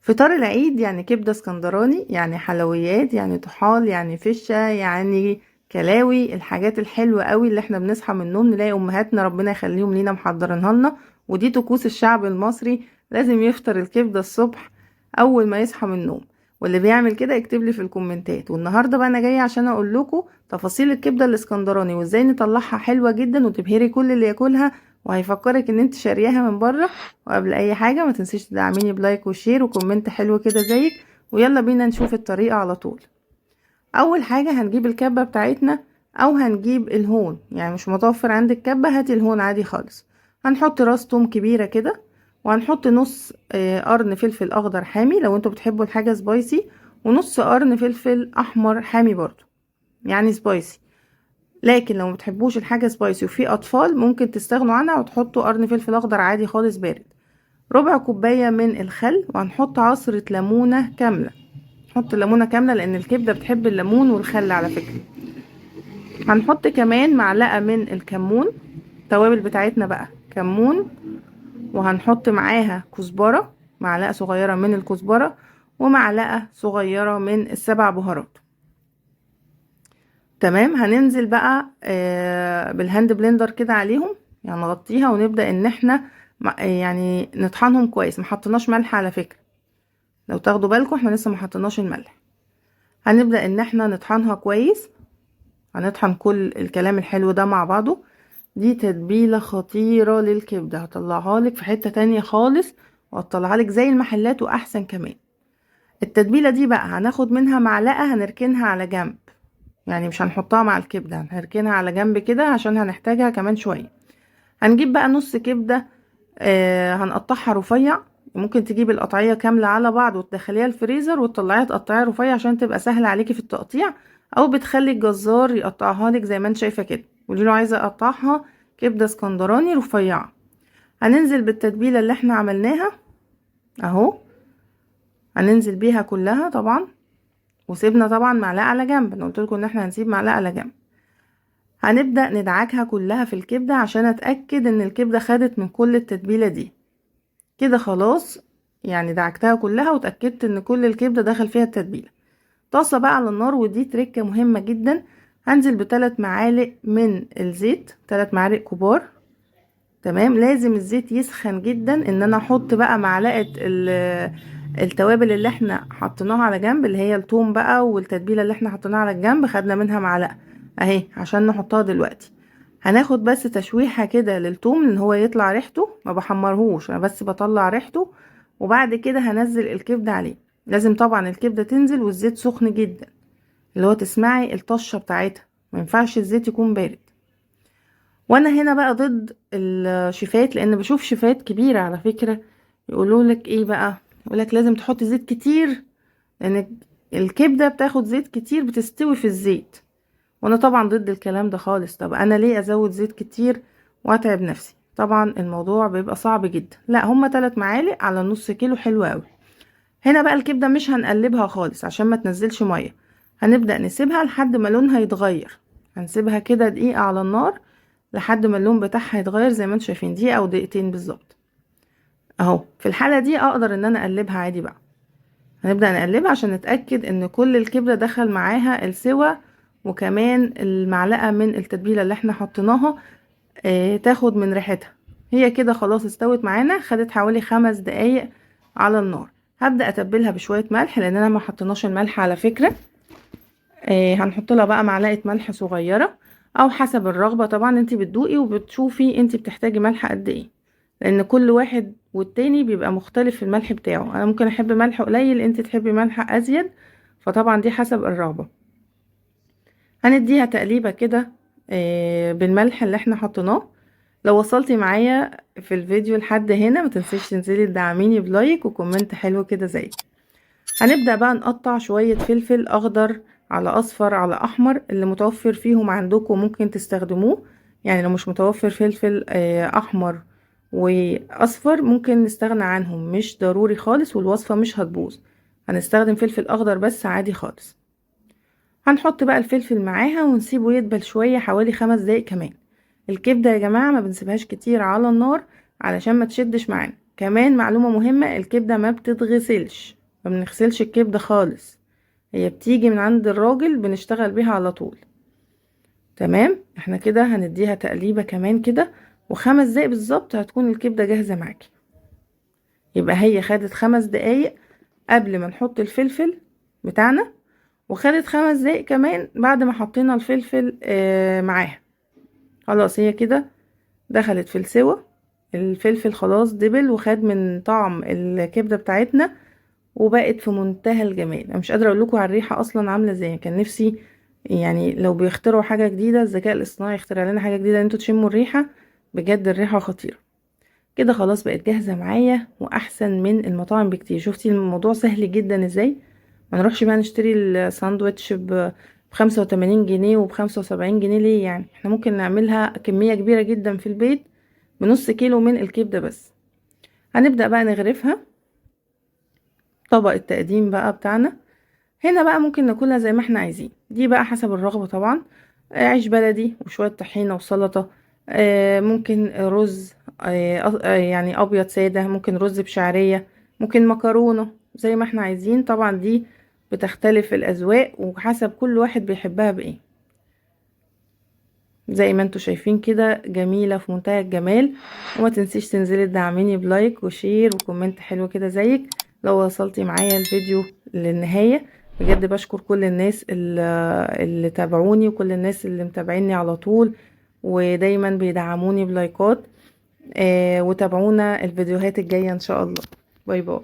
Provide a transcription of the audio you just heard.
فطار العيد يعني كبدة اسكندراني، يعني حلويات، يعني طحال، يعني فشة، يعني كلاوي، الحاجات الحلوة قوي اللي احنا بنصحى من النوم نلاقي امهاتنا ربنا يخليهم لينا محضرينها لنا. ودي طقوس الشعب المصري، لازم يفطر الكبدة الصبح اول ما يصحى من النوم. واللي بيعمل كده يكتب لي في الكومنتات. والنهارده بقى انا جايه عشان اقول لكم تفاصيل الكبده الاسكندراني وازاي نطلعها حلوه جدا وتبهري كل اللي ياكلها، وهيفكرك ان انت شارياها من بره. وقبل اي حاجة ما تنسيش تدعميني بلايك وشير وكومنت حلو كده زيك. ويلا بينا نشوف الطريقة على طول. اول حاجة هنجيب الكبة بتاعتنا او هنجيب الهون، يعني مش متوفر عندك كبة هاتي الهون عادي خالص. هنحط راس توم كبيرة كده، وهنحط نص قرن فلفل اخضر حامي لو انتوا بتحبوا الحاجة سبايسي، ونص قرن فلفل احمر حامي برضو يعني سبايسي. لكن لو متحبوش الحاجة سبايسي وفي اطفال ممكن تستغنوا عنها وتحطوا قرن فلفل اخضر عادي خالص بارد. ربع كوباية من الخل، وهنحط عصرة ليمونة كاملة. نحط ليمونة كاملة لأن الكبدة بتحب الليمون والخل على فكرة. هنحط كمان معلقة من الكمون، التوابل بتاعتنا بقى كمون. وهنحط معاها كزبرة، معلقة صغيرة من الكزبرة، ومعلقة صغيرة من السبع بهارات. تمام. هننزل بقى بالهاند بلندر كده عليهم، يعني نغطيها ونبدأ ان احنا يعني نطحنهم كويس. محطناش ملح على فكرة، لو تاخدوا بالكم احنا لسه ما حطيناش الملح. هنبدأ ان احنا نطحنها كويس، هنطحن كل الكلام الحلو ده مع بعضه. دي تتبيلة خطيرة للكبدة، هطلعها لك في حتة تانية خالص، وهطلعها لك زي المحلات واحسن كمان. التتبيلة دي بقى هناخد منها معلقة هنركنها على جنب، يعني مش هنحطها مع الكبدة، هنركنها على جنب كده عشان هنحتاجها كمان شوية. هنجيب بقى نص كبدة، هنقطعها رفيع. ممكن تجيب القطعية كاملة على بعض وتدخليها الفريزر وتطلعيها تقطعيها رفيع عشان تبقى سهلة عليكي في التقطيع، او بتخلي الجزار يقطعها لك زي ما انت شايفة كده. قولي له عايزة اقطعها كبدة اسكندراني رفيعة. هننزل بالتتبيلة اللي احنا عملناها اهو، هننزل بيها كلها طبعا. وسيبنا طبعا معلقة على جنب، انا قلت لكم ان احنا هنسيب معلقة على جنب. هنبدأ ندعكها كلها في الكبدة عشان اتأكد ان الكبدة خدت من كل التتبيلة دي. كده خلاص، يعني دعكتها كلها وتأكدت ان كل الكبدة دخل فيها التتبيلة. طاسة بقى على النار، ودي تركة مهمة جدا. هنزل ب3 معالق من الزيت، 3 معالق كبار. تمام. لازم الزيت يسخن جدا، ان انا احط بقى معلقة التوابل اللي احنا حطيناها على جنب، اللي هي الثوم بقى والتتبيلة اللي احنا حطيناها على الجنب، خدنا منها معلقة اهي عشان نحطها دلوقتي. هناخد بس تشويحة كده للثوم ان هو يطلع ريحته، ما بحمرهوش انا بس بطلع ريحته. وبعد كده هنزل الكبدة عليه. لازم طبعا الكبدة تنزل والزيت سخن جدا، اللي هو تسمعي الطشة بتاعتها، ما ينفعش الزيت يكون بارد. وانا هنا بقى ضد الشيفات، لان بشوف شيفات كبيرة على فكرة يقولولك ايه بقى، يقولك لازم تحط زيت كتير لان الكبدة بتاخد زيت كتير، بتستوي في الزيت. وانا طبعا ضد الكلام ده خالص. طب انا ليه ازود زيت كتير واتعب نفسي؟ طبعا الموضوع بيبقى صعب جدا. لا، هما 3 معالق على نص كيلو حلو قوي. هنا بقى الكبدة مش هنقلبها خالص عشان ما تنزلش مية، هنبدأ نسيبها لحد ما لونها يتغير. هنسيبها كده دقيقة على النار لحد ما اللون بتاعها يتغير زي ما انتم شايفين، دقيقة او دقيقتين بالظبط. اهو في الحالة دي اقدر ان انا اقلبها عادي بقى. هنبدأ نقلبها عشان نتأكد ان كل الكبدة دخل معاها السوى، وكمان المعلقة من التتبيلة اللي احنا حطيناها تاخد من ريحتها. هي كده خلاص استوت معانا، خدت حوالي 5 دقايق على النار. هبدأ اتبلها بشوية ملح لاننا ما حطيناش الملح على فكرة. هنحط لها بقى معلقة ملح صغيرة، او حسب الرغبة طبعا، انت بتدوقي وبتشوفي انت بتحتاجي ملح قد ايه، لان كل واحد والتاني بيبقى مختلف في الملح بتاعه. انا ممكن احب ملح قليل، انت تحبي ملح ازيد، فطبعا دي حسب الرغبة. هنديها تقليبة كده بالملح اللي احنا حطيناه. لو وصلتي معايا في الفيديو لحد هنا ما تنسيش تنزلي تدعميني بلايك وكومنت حلو كده زي. هنبدأ بقى نقطع شوية فلفل اخضر على اصفر على احمر، اللي متوفر فيهم عندكم ممكن تستخدموه. يعني لو مش متوفر فلفل احمر واصفر ممكن نستغنى عنهم، مش ضروري خالص والوصفة مش هتبوظ. هنستخدم فلفل اخضر بس عادي خالص. هنحط بقى الفلفل معاها ونسيبه يدبل شوية حوالي 5 دقايق كمان. الكبدة يا جماعة ما بنسيبهاش كتير على النار علشان ما تشدش معانا. كمان معلومة مهمة، الكبدة ما بتتغسلش، ما بنغسلش الكبدة خالص، هي بتيجي من عند الراجل بنشتغل بيها على طول. تمام، احنا كده هنديها تقليبة كمان كده، و5 دقايق بالظبط هتكون الكبدة جاهزة معاكي. يبقى هي خدت 5 دقايق قبل ما نحط الفلفل بتاعنا، وخدت 5 دقايق كمان بعد ما حطينا الفلفل معاها. خلاص هي كده دخلت في السوا، الفلفل خلاص دبل وخد من طعم الكبدة بتاعتنا، وبقت في منتهى الجمال. انا مش قادرة اقول لكم على الريحة اصلا عاملة ازاي. كان نفسي يعني لو بيخترعوا حاجة جديدة، الذكاء الاصطناعي يخترع لنا حاجة جديدة ان انتوا تشموا الريحة. بجد الريحة خطيرة. كده خلاص بقت جاهزة معايا واحسن من المطاعم بكتير. شفتي الموضوع سهل جدا ازاي؟ ما نروحش بقى نشتري الساندوتش ب85 جنيه وب75 جنيه ليه؟ يعني احنا ممكن نعملها كمية كبيرة جدا في البيت بنص كيلو من الكبدة بس. هنبدأ بقى نغرفها. طبق التقديم بقى بتاعنا هنا بقى ممكن ناكلها زي ما احنا عايزين، دي بقى حسب الرغبة طبعا. عيش بلدي وشوية طحينة وسلطة، ممكن رز، يعني ابيض سادة، ممكن رز بشعرية، ممكن مكرونة، زي ما احنا عايزين. طبعا دي بتختلف الاذواق وحسب كل واحد بيحبها بايه. زي ما انتوا شايفين كده جميلة في منتهى الجمال. وما تنسيش تنزلي تدعميني بلايك وشير وكومنت حلو كده زيك لو وصلتي معايا الفيديو للنهاية. بجد بشكر كل الناس اللي تابعوني وكل الناس اللي متابعيني على طول ودايما بيدعموني بلايكات. وتابعونا الفيديوهات الجاية ان شاء الله. باي باي.